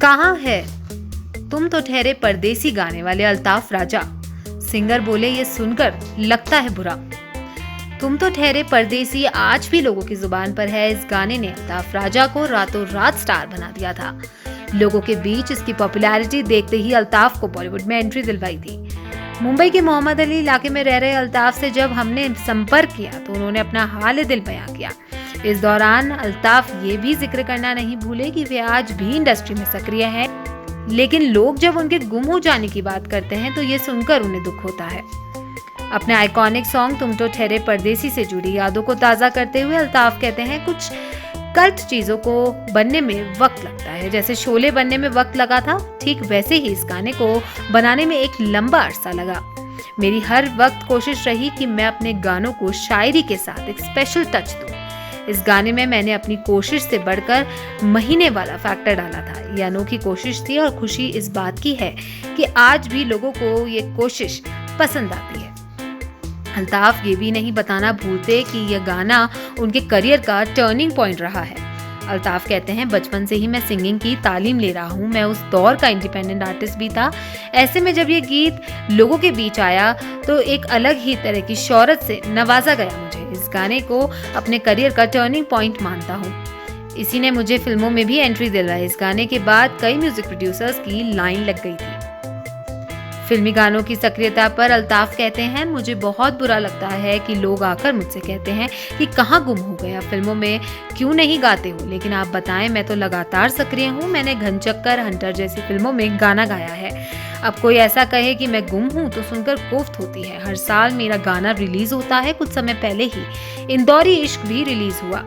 कहाँ है तुम तो ठहरे परदेसी गाने वाले अल्ताफ राजा। सिंगर बोले ये सुनकर लगता है बुरा। तुम तो ठहरे परदेसी आज भी लोगों की जुबान पर है। इस गाने ने अल्ताफ राजा को रातों रात स्टार बना दिया था। लोगों के बीच इसकी पॉपुलैरिटी देखते ही अल्ताफ को बॉलीवुड में एंट्री दिलवाई थी। मुंबई के मोहम्मद अली इलाके में रह रहे अल्ताफ से जब हमने संपर्क किया तो उन्होंने अपना हाल दिल बयां किया। इस दौरान अल्ताफ ये भी जिक्र करना नहीं भूले कि वे आज भी इंडस्ट्री में सक्रिय हैं, लेकिन लोग जब उनके गुम हो जाने की बात करते हैं तो ये सुनकर उन्हें दुख होता है। अपने आइकॉनिक सॉन्ग तुम तो ठहरे परदेसी से जुड़ी यादों को ताज़ा करते हुए अल्ताफ कहते हैं, कुछ कल्ट चीज़ों को बनने में वक्त लगता है। जैसे शोले बनने में वक्त लगा था, ठीक वैसे ही इस गाने को बनाने में एक लंबा अरसा लगा। मेरी हर वक्त कोशिश रही कि मैं अपने गानों को शायरी के साथ एक स्पेशल टच दूं। इस गाने में मैंने अपनी कोशिश से बढ़कर महीने वाला फैक्टर डाला था। ये अनोखी कोशिश थी और खुशी इस बात की है कि आज भी लोगों को ये कोशिश पसंद आती है। अल्ताफ ये भी नहीं बताना भूलते कि यह गाना उनके करियर का टर्निंग पॉइंट रहा है। अल्ताफ कहते हैं, बचपन से ही मैं सिंगिंग की तालीम ले रहा हूँ। मैं उस दौर का इंडिपेंडेंट आर्टिस्ट भी था। ऐसे में जब ये गीत लोगों के बीच आया तो एक अलग ही तरह की शोहरत से नवाजा गया मुझे। इस गाने को अपने करियर का टर्निंग पॉइंट मानता हूँ। इसी ने मुझे फिल्मों में भी एंट्री दिलवाई। इस गाने के बाद कई म्यूजिक प्रोड्यूसर्स की लाइन लग गई थी। फिल्मी गानों की सक्रियता पर अल्ताफ कहते हैं, मुझे बहुत बुरा लगता है कि लोग आकर मुझसे कहते हैं कि कहाँ गुम हो गया, फिल्मों में क्यों नहीं गाते हो। लेकिन आप बताएं, मैं तो लगातार सक्रिय हूँ। मैंने घनचक्कर, हंटर जैसी फिल्मों में गाना गाया है। अब कोई ऐसा कहे कि मैं गुम हूँ तो सुनकर कोफ्त होती है। हर साल मेरा गाना रिलीज होता है। कुछ समय पहले ही इंदौरी इश्क भी रिलीज हुआ,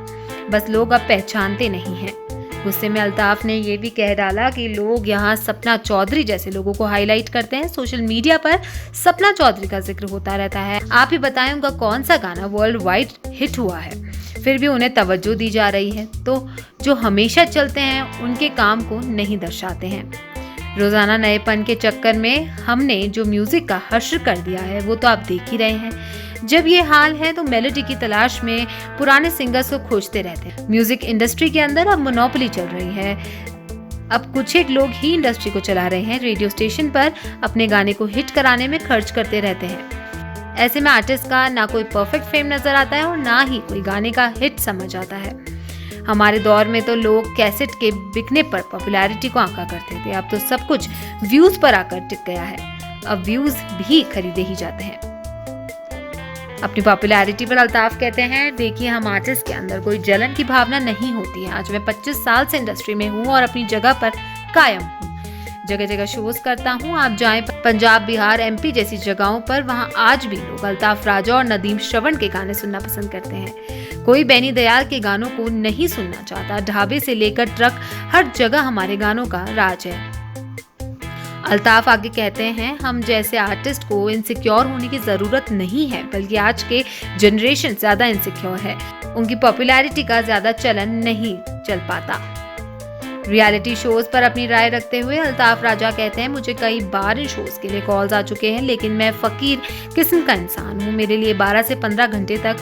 बस लोग अब पहचानते नहीं हैं। गुस्से में अल्ताफ ने ये भी कह डाला कि लोग यहाँ सपना चौधरी जैसे लोगों को हाईलाइट करते हैं। सोशल मीडिया पर सपना चौधरी का जिक्र होता रहता है। आप ही बताएं उनका कौन सा गाना वर्ल्ड वाइड हिट हुआ है, फिर भी उन्हें तवज्जो दी जा रही है। तो जो हमेशा चलते हैं उनके काम को नहीं दर्शाते हैं। रोजाना नएपन के चक्कर में हमने जो म्यूजिक का हश्र कर दिया है वो तो आप देख ही रहे हैं। जब ये हाल है तो मेलोडी की तलाश में पुराने सिंगर्स को खोजते रहते हैं। म्यूजिक इंडस्ट्री के अंदर अब मोनोपोली चल रही है। अब कुछ एक लोग ही इंडस्ट्री को चला रहे हैं। रेडियो स्टेशन पर अपने गाने को हिट कराने में खर्च करते रहते हैं। ऐसे में आर्टिस्ट का ना कोई परफेक्ट फेम नजर आता है और ना ही कोई गाने का हिट समझ आता है। हमारे दौर में तो लोग कैसेट के बिकने पर पॉपुलैरिटी को आंका करते थे। अब तो सब कुछ व्यूज पर आकर टिक गया है। अब व्यूज भी खरीदे ही जाते हैं। अपनी पॉपुलैरिटी पर अल्ताफ कहते हैं, देखिए हम आर्टिस्ट के अंदर कोई जलन की भावना नहीं होती है। आज मैं 25 साल से इंडस्ट्री में हूँ और अपनी जगह पर कायम हूँ। जगह जगह शोज करता हूँ। आप जाएं पंजाब, बिहार, एमपी जैसी जगहों पर, वहाँ आज भी लोग अल्ताफ राजा और नदीम श्रवण के गाने सुनना पसंद करते हैं। कोई बेनी दयाल के गानों को नहीं सुनना चाहता। ढाबे से लेकर ट्रक, हर जगह हमारे गानों का राज है। अल्ताफ आगे कहते हैं, हम जैसे आर्टिस्ट को इनसिक्योर होने की जरूरत नहीं है, बल्कि आज के जनरेशन ज्यादा इनसिक्योर है। उनकी पॉपुलैरिटी का ज्यादा चलन नहीं चल पाता। रियलिटी शोज पर अपनी राय रखते हुए अल्ताफ राजा कहते हैं, मुझे कई बार इन शोज के लिए कॉल्स आ चुके हैं, लेकिन मैं फकीर किस्म का इंसान हूँ। मेरे लिए 12 से 15 घंटे तक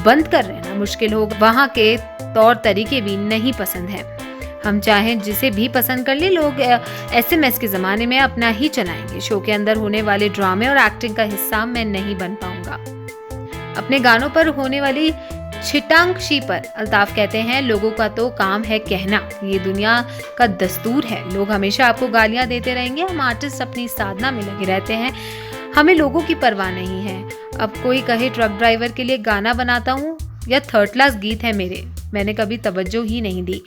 बंद कर रहना मुश्किल होगा। वहाँ के तौर तरीके भी नहीं पसंद है। हम चाहें जिसे भी पसंद कर ले, लोग SMS के ज़माने में अपना ही चलाएंगे। शो के अंदर होने वाले ड्रामे और एक्टिंग का हिस्सा मैं नहीं बन पाऊंगा। अपने गानों पर होने वाली छिटांगशी पर अल्ताफ कहते हैं, लोगों का तो काम है कहना, ये दुनिया का दस्तूर है। लोग हमेशा आपको गालियां देते रहेंगे। हम आर्टिस्ट अपनी साधना में लगे रहते हैं। हमें लोगों की परवाह नहीं है। अब कोई कहे ट्रक ड्राइवर के लिए गाना बनाता हूँ या थर्ड क्लास गीत है मेरे, मैंने कभी तवज्जो ही नहीं दी।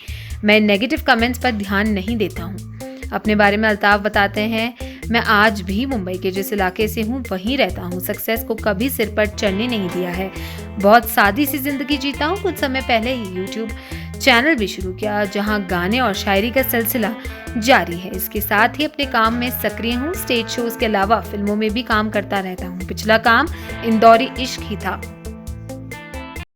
मैं नेगेटिव कमेंट्स पर ध्यान नहीं देता हूँ। अपने बारे में अल्ताफ बताते हैं, मैं आज भी मुंबई के जिस इलाके से हूँ वहीं रहता हूँ। सक्सेस को कभी सिर पर चढ़ने नहीं दिया है। बहुत सादी सी जिंदगी जीता हूँ। कुछ समय पहले ही यूट्यूब चैनल भी शुरू किया, जहाँ गाने और शायरी का सिलसिला जारी है। इसके साथ ही अपने काम में सक्रिय हूँ। स्टेज शोज के अलावा फिल्मों में भी काम करता रहता हूँ। पिछला काम इंदौरी इश्क ही था।